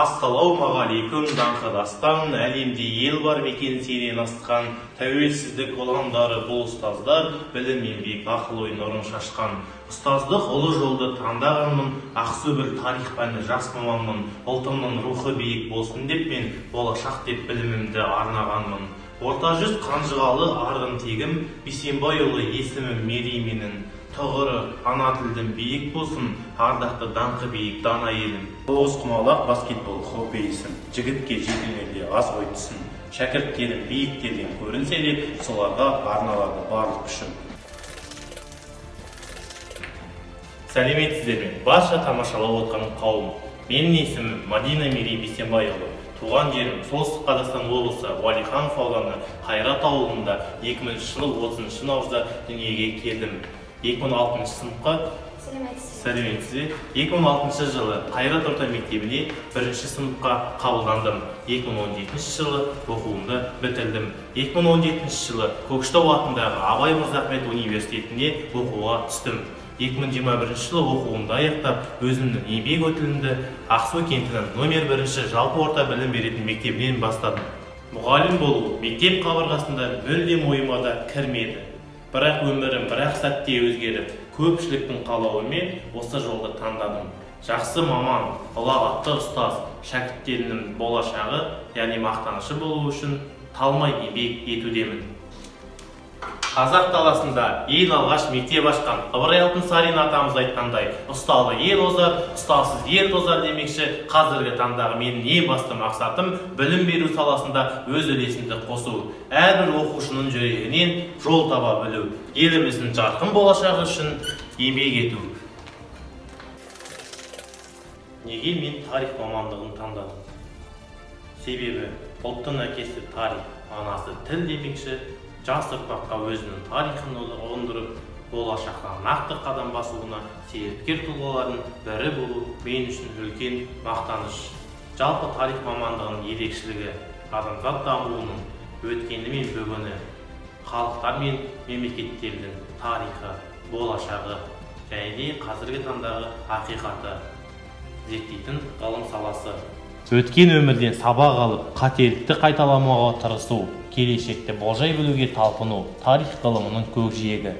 Ассалаумағалейкум даңқы-дастан, әлемде ел бар мекен сенен асқан, тәуелсіздік ұландары бұл ұстаздар, білім еңбек ақыл-ой нұрын шашқан. Ұстаздық ұлы жолды таңдағанмын, ақсу бір тарих пәні жас маманмын, ұлтымның рухы биік болсын деп мен болашақ деп білімімді арнағанмын. Орта жүз қанжығалы арғын тегім, Бейсенбайұлы есімім мерей менің. Тұғыры ана тілдің биік болсын, ардақты даңқы биік дана елім. Тоғызқұмалақ баскетбол хоббиісім, жігітке жетілерде аз ой түсін. Шәкірттерім биіктерден көрінсе де, соларға арналады барлық күшім. Сәлеметсіздер ме? Барша тамашалап отқан қауым. Менің есімім Мадина Мерей Бейсенбайұлы. Туған жерім Солтүстік Қазақстан облысы Уәлиханов ауданы Қайрат ауылында 2000 жылы 30 наурызда дүниеге келдім. 2006 сыныпқа 2006 жылы Қайрат орта мектебіне 1-ші сыныпқа қабылдандым. 2017 жылы оқуымды бітірдім. 2017 жылы Көкшетау атындағы Абай Мырзахмет университетіне оқуға түстім. 2021 жылы оқуымды аяқтап, өзімнің еңбек өтілімді Ақсу кентінің номер 1-ші жалпы орта білім беретін мектебінен бастадым. Мұғалім болу мектеп қабырғасында мүлдем ойыма да кірмеді. Бірақ өмірім бір-ақ сәтте өзгеріп, көпшіліктің қалауымен осы жолды таңдадым. Жақсы маман, ұлағатты ұстаз, шәкірттерімнің болашағы, яғни мақтанышы болу үшін талмай еңбек етудемін. Қазақ даласында ең алғаш мектеп ашқан Ыбырай Алтынсарин атамыз айтқандай, ұсталы ел озар, ұстасыз ел тозар демекші, қазіргі таңдағы менің ең басты мақсатым білім беру саласында өз үлесімді қосу, әрбір оқушының жүрегінен жол таба білу, еліміздің жарқын болашағы үшін еңбек ету. Неге мен тарих мамандығын таңдадым? Себебі ұлттың әкесі тарих, анасы тіл демекші, жас ұрпаққа өзінің тарихын ұғындырып, болашаққа нақты қадам басуына себепкер тұлғалардың бірі болу мен үшін үлкен мақтаныш. Жалпы тарих мамандығының ерекшелігі адамзат дамуының өткені мен бүгіні, халықтар мен мемлекеттердің тарихы, болашағы және де қазіргі таңдағы ақиқаты зерттейтін ғылым саласы. Өткен өмірден сабақ алып, қателікті қайталамауға тырысу, келешекте болжай білуге талпыну тарих ғылымының көкжиегі.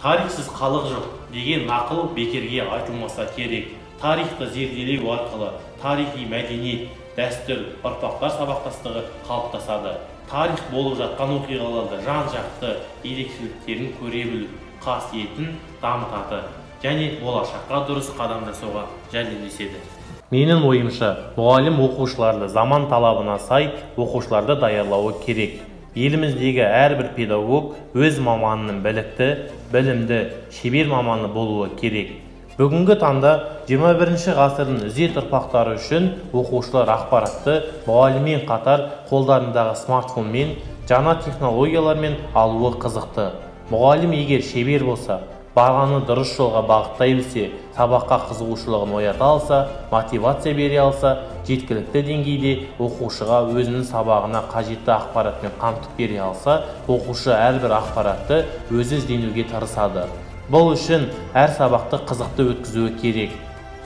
Тарихсыз халық жоқ деген нақыл бекерге айтылмаса керек. Тарихты зерделеу арқылы тарихи мәдениет, дәстүр, ұрпақтар сабақтастығы қалыптасады. Тарих болып жатқан оқиғаларды жан-жақты ерекшеліктерін көре білу, қасиетін дамытады және болашаққа дұрыс қадам жасауға жәрдемдеседі. Менің ойымша, мұғалім оқушыларды заман талабына сай оқушыларды даярлауы керек. Еліміздегі әрбір педагог өз маманының білікті, білімді, шебер маманы болуы керек. Бүгінгі таңда 21-ші ғасырдың ізет ұрпақтары үшін оқушылар ақпаратты мұғаліммен қатар қолдарындағы смартфонмен, жаңа технологиялармен алуы қызықты. Мұғалім егер шебер болса, бағаны дұрыс жолға бағыттай білсе, сабаққа қызығушылығын оята алса, мотивация бере алса, жеткілікті деңгейде оқушыға өзінің сабағына қажетті ақпаратпен қамтып бере алса, оқушы әрбір ақпаратты өзі ізденуге тырысады. Бұл үшін әр сабақты қызықты өткізуі керек.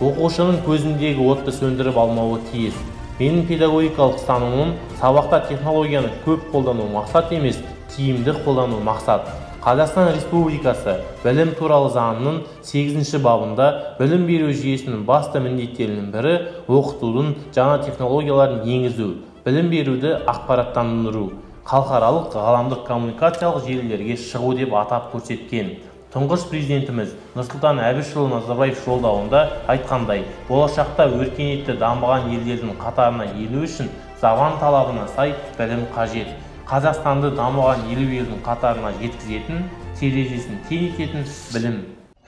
Оқушының көзіндегі отты сөндіріп алмауы тиіс. Менің педагогикалық ұстанымым сабақта технологияны көп қолдану мақсат емес, тиімді қолдану мақсат. Қазақстан Республикасы білім туралы заңының 8-ші бабында білім беру жүйесінің басты міндеттерінің бірі оқытудың жаңа технологияларын енгізу, білім беруді ақпараттандыру, халықаралық ғаламдық коммуникациялық желілерге шығу деп атап көрсеткен. Тұңғыш президентіміз Нұрсұлтан Әбішұлы Назарбаев жолдауында айтқандай, болашақта өркениетті дамыған елдердің қатарына ену үшін заман талабына сай білім қажет. Қазақстанды дамыған елдің қатарына жеткізетін, терезесін тең ететін білім.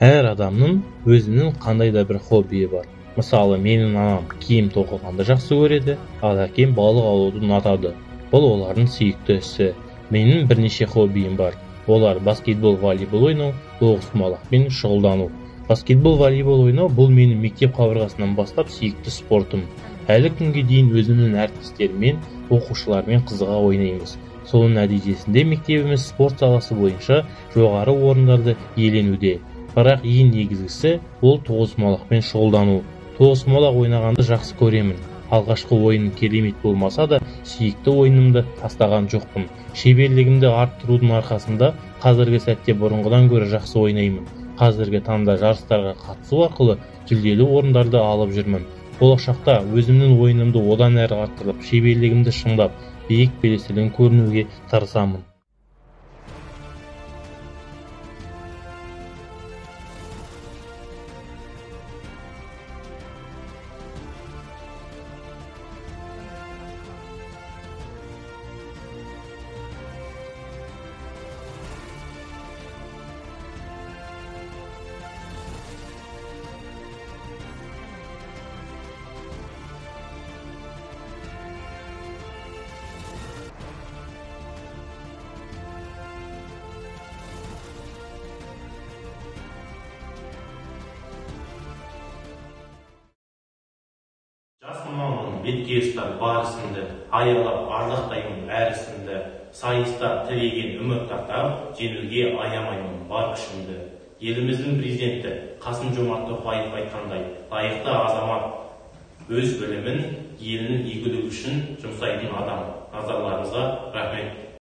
Әр адамның өзінің қандай да бір хоббиі бар. Мысалы, менің анам киім тоқығанды жақсы көреді, ал әкем балық аулауды ұнатады. Бұл олардың сүйікті ісі. Менің бірнеше хоббиім бар. Олар баскетбол, волейбол ойнау, тоғызқұмалақпен шұғылдану. Баскетбол, волейбол ойнау бұл менің мектеп қабырғасынан бастап сүйікті спортым. Әлі күнге дейін өзімнің әріптестеріммен, оқушылармен қызыға ойнаймыз. Соның нәтижесінде мектебіміз спорт саласы бойынша жоғары орындарды иеленуде. Бірақ ең негізгісі ол тоғызқұмалақпен шұғылдану. Тоғызқұмалақ ойнағанды жақсы көремін. Алғашқы ойыным керемет болмаса да, сүйікті ойынымды тастаған жоқпын. Шеберлігімді арттырудың арқасында қазіргі сәтте бұрынғыдан гөрі жақсы ойнаймын. Қазіргі таңда жарыстарға қатысу арқылы жүлделі орындарды алып жүрмін. Болашақта өзімнің ойынымды одан әрі арттырып, шеберлігімді шыңдап, биік белестерден көрінуге тырысамын. Жас мамандың бетке ұстап барысынды, аялап ардақтаймын әрісінді, сайыста тіреген үміт ақтап, жеңуге аямаймын бар күшімді. Еліміздің президенті Қасым-Жомарт Тоқаев айтқандай, лайықты азамат өз білімін елінің игілігі үшін жұмсайтын адам. Назарларыңызға рахмет.